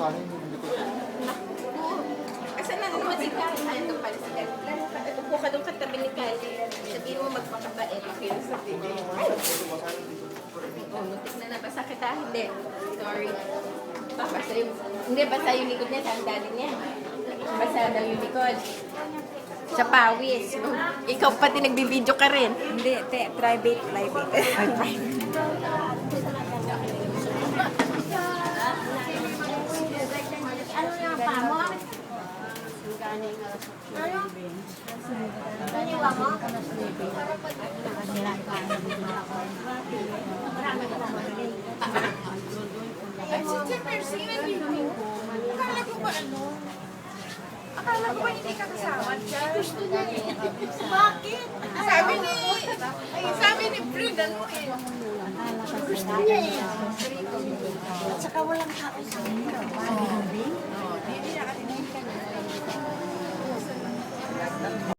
Asan na naman si Kyle? Ay, ito pala si Kyle. Upo ka doon katabi ni Kyle. Sabihin mo magpakabait. Kaya sabihin niya. Ay! Oh, muntik na nabasa kita. Hindi. Sorry. Basa yung, hindi, basa yung likod niya. Sandali niya. Basa daw yung likod. Sa pawis. Ikaw pati nagbibideo ka rin. Hindi, private. Akala ko ba hindi ka kasama dyan? Gusto niya eh. Bakit? Sabi ni Brenda ano eh. Gusto niya eh. At saka walang tao sa amin.